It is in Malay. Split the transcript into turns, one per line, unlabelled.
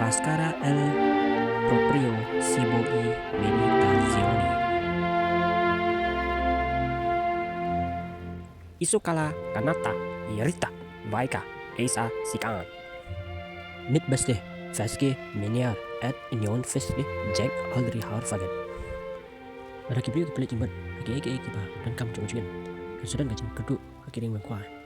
Máscara el proprio cibo y meditazioni. Isukala kanata irita vaika esa sikaan. Niet beste, veske meneer et union fesli Jack aldrig har faget. Ada kibri ke pelit jimat, hake eke ba dan kam cuma cuan. Dan sudah gajin keduk hake ring mengkuai.